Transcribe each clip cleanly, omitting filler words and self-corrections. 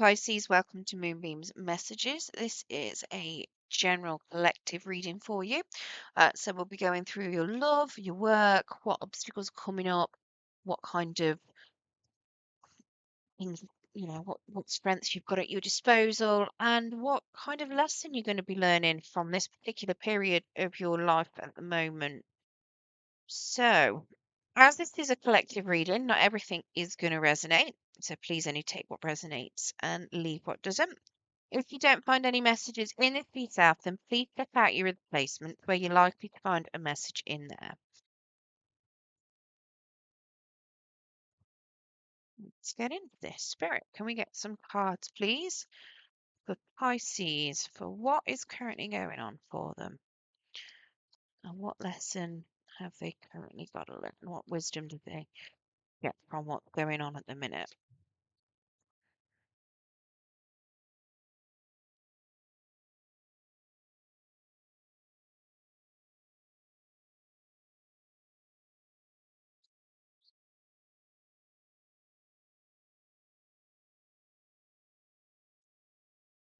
Pisces, welcome to Moonbeam's Messages. This is a general collective reading for you. So we'll be going through your love, your work, what obstacles are coming up, what kind of things, what strengths you've got at your disposal, and what kind of lesson you're going to be learning from this particular period of your life at the moment. So, as this is a collective reading, not everything is going to resonate. So please only take what resonates and leave what doesn't. If you don't find any messages in this piece out, then please check out your replacement where you're likely to find a message in there. Let's get into this. Spirit, can we get some cards, please? For Pisces, for what is currently going on for them. And what lesson have they currently got to learn? What wisdom do they get from what's going on at the minute?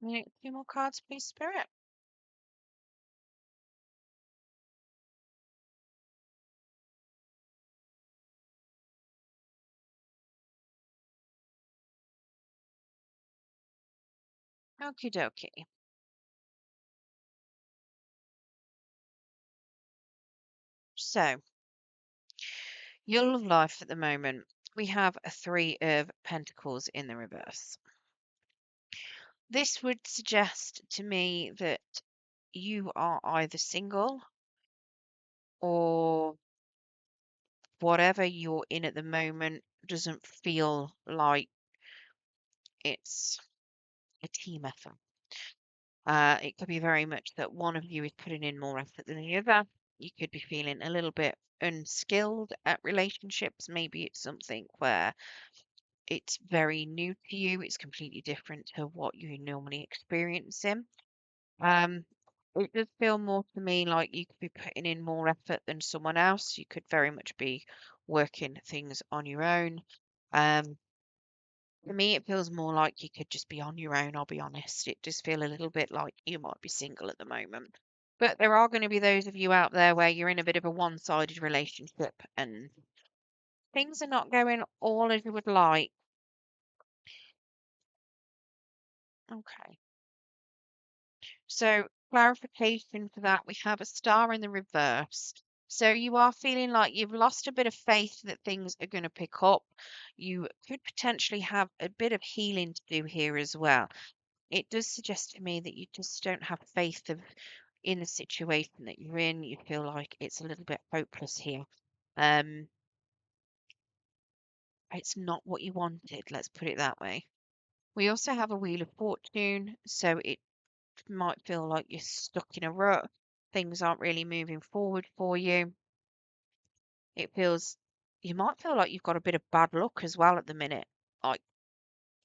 Can we get a few more cards, please, Spirit? Okie dokie. So, your love life at the moment, we have a Three of Pentacles in the reverse. This would suggest to me that you are either single or whatever you're in at the moment doesn't feel like it's a team effort. It could be very much that one of you is putting in more effort than the other. You could be feeling a little bit unskilled at relationships. Maybe it's something where it's very new to you. It's completely different to what you normally experience in. Um, it does feel more to me like you could be putting in more effort than someone else. You could very much be working things on your own. Um, to me, it feels more like you could just be on your own, I'll be honest. It does feel a little bit like you might be single at the moment. But there are going to be those of you out there where you're in a bit of a one-sided relationship and things are not going all as you would like. Okay. So, clarification for that, we have a star in the reverse. So, you are feeling like you've lost a bit of faith that things are going to pick up. You could potentially have a bit of healing to do here as well. It does suggest to me that you just don't have faith in the situation that you're in. You feel like it's a little bit hopeless here. Um, it's not what you wanted, let's put it that way. We also have a Wheel of Fortune, so it might feel like you're stuck in a rut. Things aren't really moving forward for you. It feels you might feel like you've got a bit of bad luck as well at the minute. Like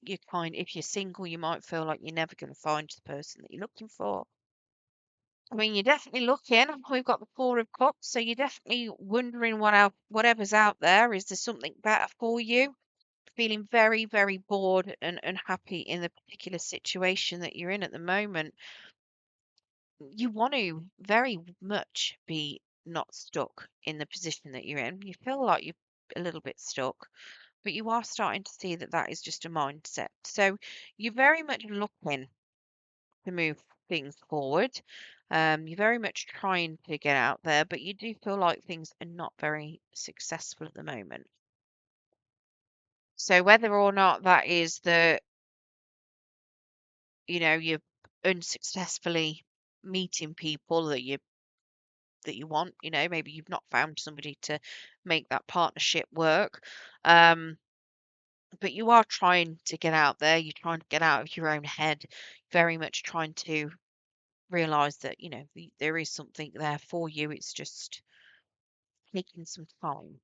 if you're single, you might feel like you're never going to find the person that you're looking for. I mean, you're definitely looking. We've got the Four of Cups, so you're definitely wondering whatever's out there. Is there something better for you? Feeling very, very bored and unhappy in the particular situation that you're in at the moment. You want to very much be not stuck in the position that you're in. You feel like you're a little bit stuck, but you are starting to see that that is just a mindset. So you're very much looking to move things forward. You're very much trying to get out there, but you do feel like things are not very successful at the moment. So whether or not that is you're unsuccessfully meeting people that you want, maybe you've not found somebody to make that partnership work. Um, but you are trying to get out there, you're trying to get out of your own head, very much trying to realize that, there is something there for you. It's just taking some time.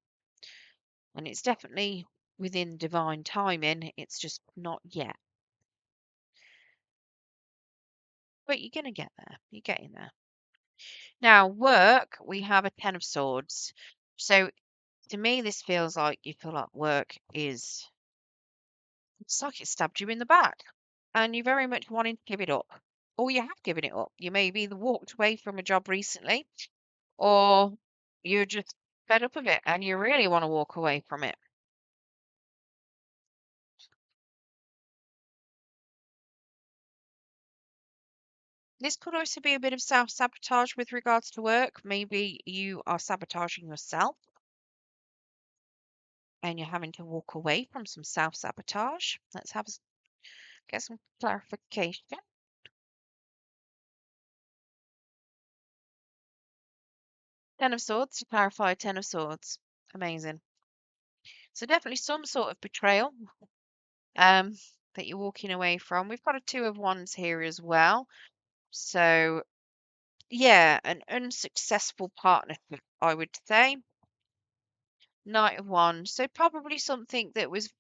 And it's definitely within divine timing. It's just not yet. But you're going to get there. You're getting there. Now, work, we have a Ten of Swords. So to me, this feels like you feel like work is, it's like it stabbed you in the back. and you're very much wanting to give it up. Or you have given it up. You may have either walked away from a job recently, or you're just fed up of it and you really want to walk away from it. This could also be a bit of self-sabotage with regards to work. Maybe you are sabotaging yourself and you're having to walk away from some self-sabotage. Let's get some clarification. Ten of Swords to clarify, Ten of Swords. Amazing. So definitely some sort of betrayal um, that you're walking away from. We've got a Two of Wands here as well. So yeah, an unsuccessful partnership, I would say. Knight of Wands. So probably something that was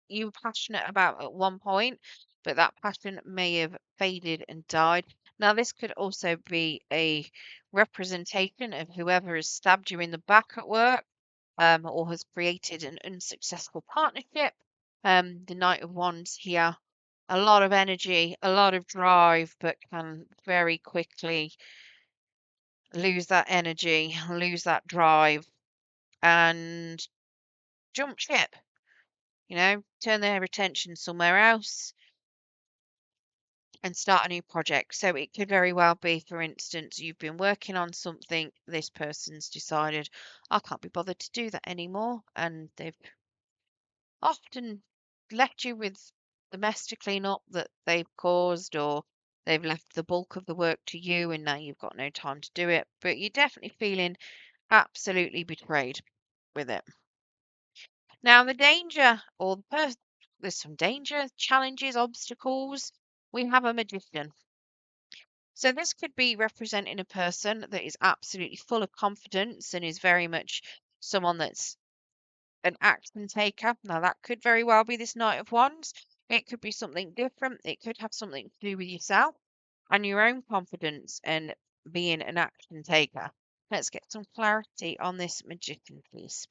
you were passionate about at one point, but that passion may have faded and died. Now, this could also be a representation of whoever has stabbed you in the back at work, or has created an unsuccessful partnership. The Knight of Wands here, a lot of energy, a lot of drive, but can very quickly lose that energy, lose that drive, and jump ship, turn their attention somewhere else and start a new project. So it could very well be, for instance, you've been working on something, this person's decided, I can't be bothered to do that anymore, and they've often left you with the mess to clean up that they've caused, or they've left the bulk of the work to you, and now you've got no time to do it. But you're definitely feeling absolutely betrayed with it. Now, the danger, or there's some danger, challenges, obstacles. We have a magician. So this could be representing a person that is absolutely full of confidence and is very much someone that's an action taker. Now that could very well be this Knight of Wands. It could be something different. It could have something to do with yourself and your own confidence and being an action taker. Let's get some clarity on this magician, please.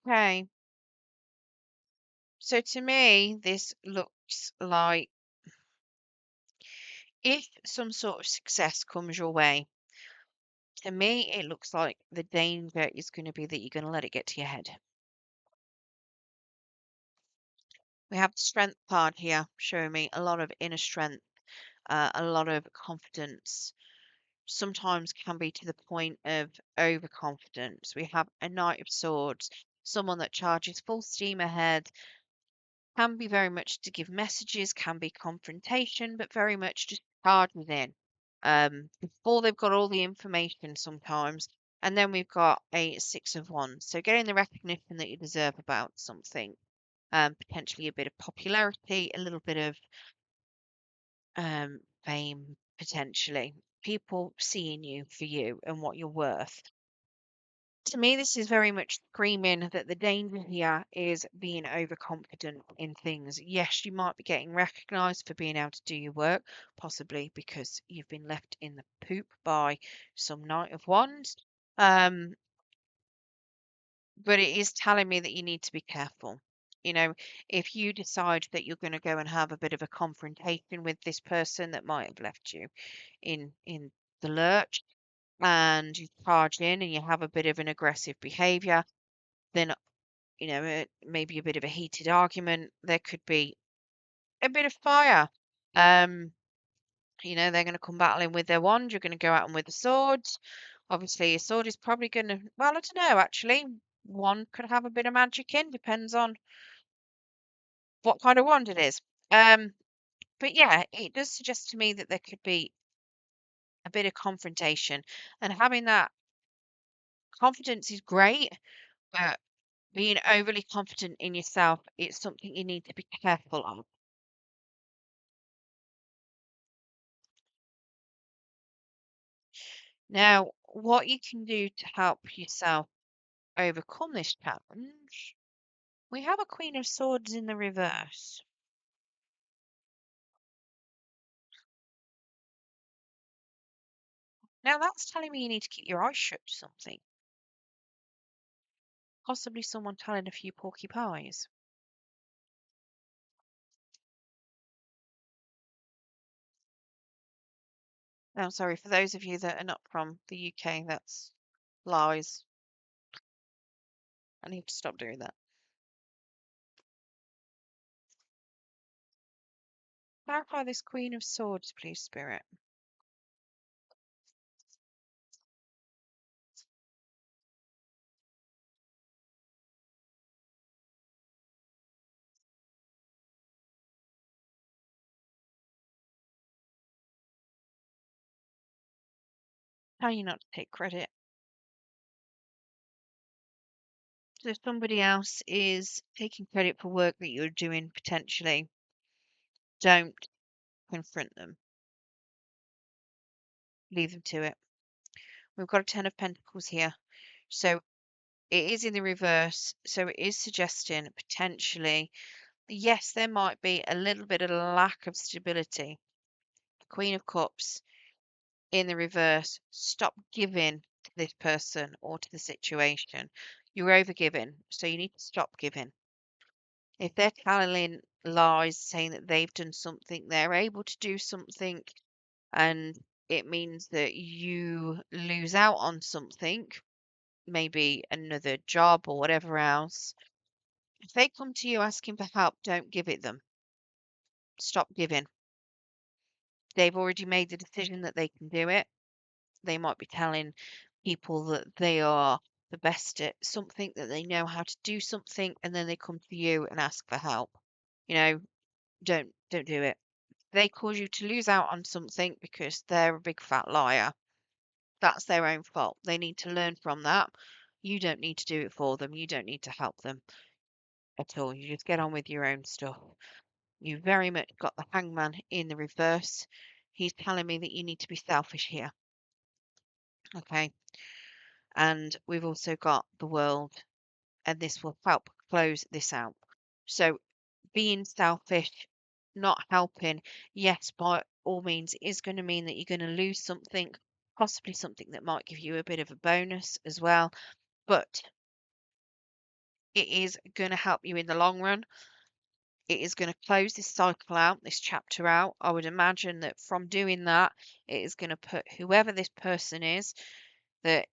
Okay. So to me, this looks like if some sort of success comes your way, to me, it looks like the danger is going to be that you're going to let it get to your head. We have the strength card here showing me a lot of inner strength, a lot of confidence. Sometimes can be to the point of overconfidence. We have a Knight of Swords, someone that charges full steam ahead, can be very much to give messages, can be confrontation, but very much just charges in before they've got all the information sometimes. And then we've got a Six of Wands. So getting the recognition that you deserve about something, potentially a bit of popularity, a little bit of fame, potentially. People seeing you for you and what you're worth. To me, this is very much screaming that the danger here is being overconfident in things. Yes, you might be getting recognized for being able to do your work, possibly because you've been left in the poop by some Knight of Wands. Um, but it is telling me that you need to be careful. You know, if you decide that you're going to go and have a bit of a confrontation with this person that might have left you in the lurch, and you charge in and you have a bit of an aggressive behavior, then maybe a bit of a heated argument. There could be a bit of fire. Um, they're going to come battling with their wand. You're going to go at them with a sword. Obviously, a sword is probably going to. Well, I don't know. Actually, one could have a bit of magic in. Depends on what kind of wand it is. Um, but yeah, it does suggest to me that there could be a bit of confrontation, and having that confidence is great, but being overly confident in yourself, it's something you need to be careful of. Now, what you can do to help yourself overcome this challenge, we have a Queen of Swords in the reverse. Now, that's telling me you need to keep your eyes shut to something. Possibly someone telling a few porky pies. Now, sorry, for those of you that are not from the UK, that's lies. I need to stop doing that. Clarify this Queen of Swords, please, Spirit. Tell you not to take credit. So if somebody else is taking credit for work that you're doing potentially, don't confront them. Leave them to it. We've got a Ten of Pentacles here. So it is in the reverse. So it is suggesting potentially, yes, there might be a little bit of lack of stability. Queen of Cups in the reverse. Stop giving to this person or to the situation. You're overgiving. So you need to stop giving. If they're telling lies, saying that they've done something, they're able to do something, and it means that you lose out on something, maybe another job or whatever else. If they come to you asking for help, don't give it them. Stop giving. They've already made the decision that they can do it. They might be telling people that they are the best at something, that they know how to do something, and then they come to you and ask for help. You know, don't do it. They cause you to lose out on something because they're a big fat liar. That's their own fault. They need to learn from that. You don't need to do it for them. You don't need to help them at all. You just get on with your own stuff. You very much got the Hangman in the reverse. He's telling me that you need to be selfish here. Okay. And we've also got the World, and this will help close this out. So being selfish, not helping, yes, by all means, is going to mean that you're going to lose something, possibly something that might give you a bit of a bonus as well. But it is going to help you in the long run. It is going to close this cycle out, this chapter out. I would imagine that from doing that, it is going to put whoever this person is that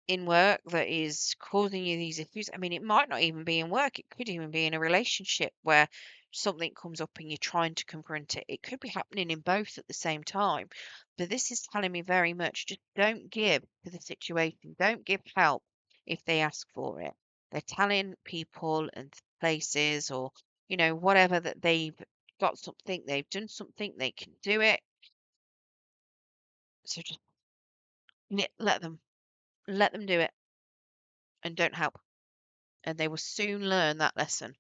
in work that is causing you these issues. I mean, it might not even be in work. It could even be in a relationship where something comes up and you're trying to confront it. It could be happening in both at the same time. But this is telling me very much just don't give to the situation. Don't give help if they ask for it. They're telling people and places or, whatever that they've got something, they've done something, they can do it. So just let them do it and don't help. And they will soon learn that lesson.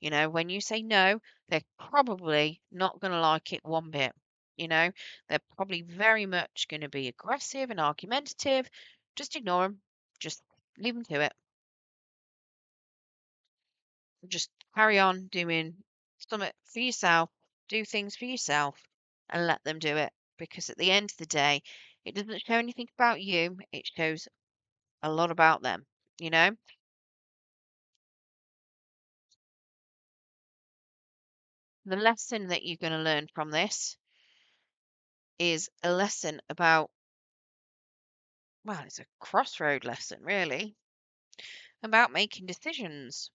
When you say no, they're probably not going to like it one bit. They're probably very much going to be aggressive and argumentative. Just ignore them. Just leave them to it. Just carry on doing something for yourself, do things for yourself, and let them do it. Because at the end of the day, it doesn't show anything about you, it shows a lot about them. You know, the lesson that you're going to learn from this is a lesson about, well, it's a crossroad lesson, really, about making decisions,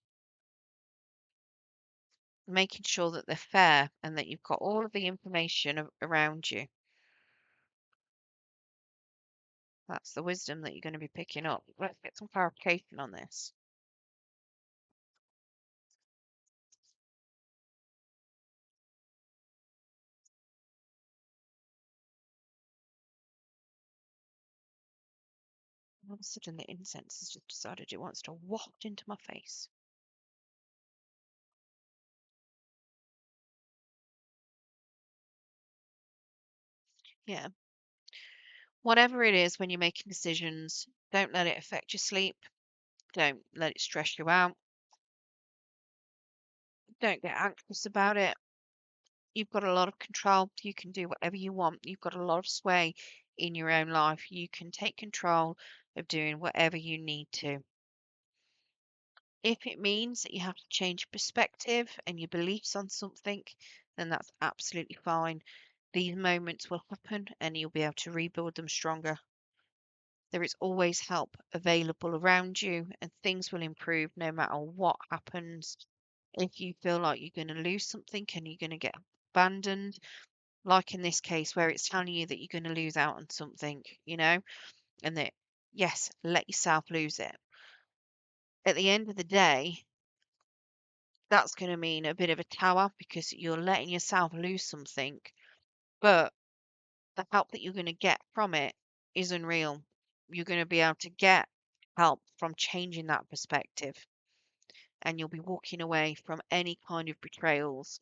making sure that they're fair and that you've got all of the information around you. That's the wisdom that you're going to be picking up. Let's get some clarification on this. All of a sudden, the incense has just decided it wants to waft into my face. Yeah. Whatever it is, when you're making decisions, don't let it affect your sleep. Don't let it stress you out. Don't get anxious about it. You've got a lot of control. You can do whatever you want. You've got a lot of sway in your own life. You can take control of doing whatever you need to. If it means that you have to change perspective and your beliefs on something, then that's absolutely fine. These moments will happen and you'll be able to rebuild them stronger. There is always help available around you, and things will improve no matter what happens. If you feel like you're going to lose something and you're going to get abandoned, like in this case where it's telling you that you're going to lose out on something, and that, yes, let yourself lose it. At the end of the day, that's going to mean a bit of a tower because you're letting yourself lose something, but the help that you're going to get from it is unreal. You're going to be able to get help from changing that perspective, and you'll be walking away from any kind of betrayals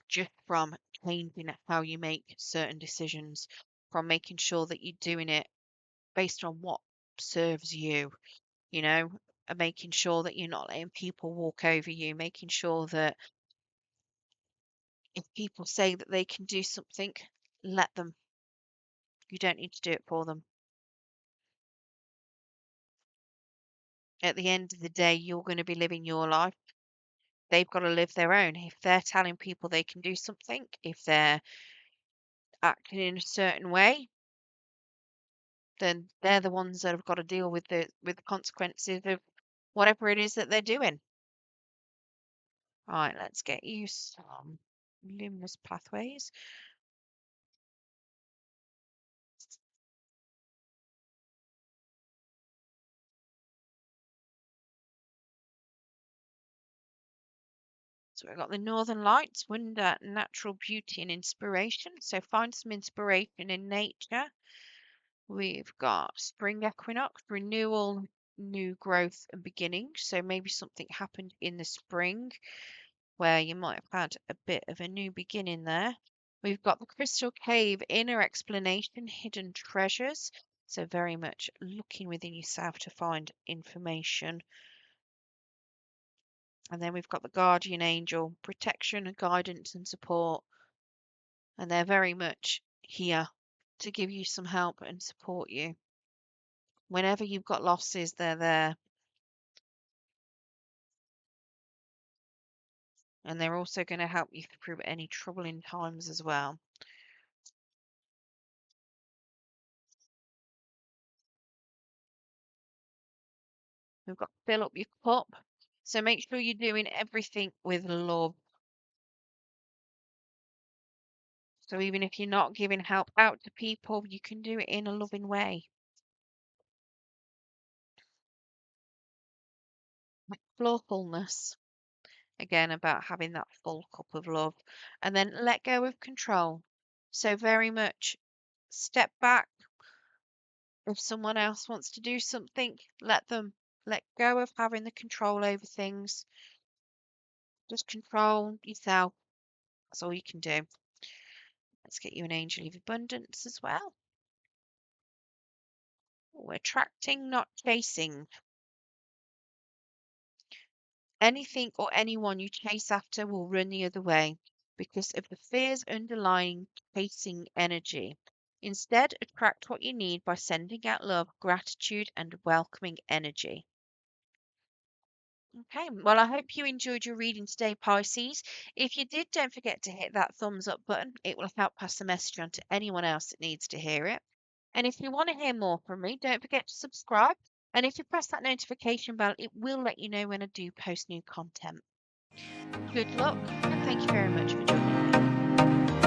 just from changing how you make certain decisions, from making sure that you're doing it based on what serves you, you know, and making sure that you're not letting people walk over you, making sure that if people say that they can do something, let them. You don't need to do it for them. At the end of the day, you're going to be living your life. They've got to live their own. If they're telling people they can do something, if they're acting in a certain way, then they're the ones that have got to deal with the consequences of whatever it is that they're doing. Right, let's get you some luminous pathways. So we've got the Northern Lights, wonder, natural beauty, and inspiration. So find some inspiration in nature. We've got spring equinox, renewal, new growth, and beginning. So maybe something happened in the spring where you might have had a bit of a new beginning there. We've got the crystal cave, inner explanation, hidden treasures. So very much looking within yourself to find information. And then we've got the guardian angel, protection, guidance, and support. And they're very much here to give you some help and support you. Whenever you've got losses, they're there. And they're also going to help you through any troubling times as well. We've got fill up your cup. So make sure you're doing everything with love. So even if you're not giving help out to people, you can do it in a loving way. Flawfulness. Again, about having that full cup of love. And then let go of control. So very much step back. If someone else wants to do something, let them. Let go of having the control over things. Just control yourself. That's all you can do. Let's get you an angel of abundance as well. We're attracting, not chasing. Anything or anyone you chase after will run the other way because of the fears underlying chasing energy. Instead, attract what you need by sending out love, gratitude, and welcoming energy. Okay, well, I hope you enjoyed your reading today, Pisces. If you did, don't forget to hit that thumbs up button. It will help pass the message on to anyone else that needs to hear it. And if you want to hear more from me, don't forget to subscribe. And if you press that notification bell, it will let you know when I do post new content. Good luck, and thank you very much for joining me.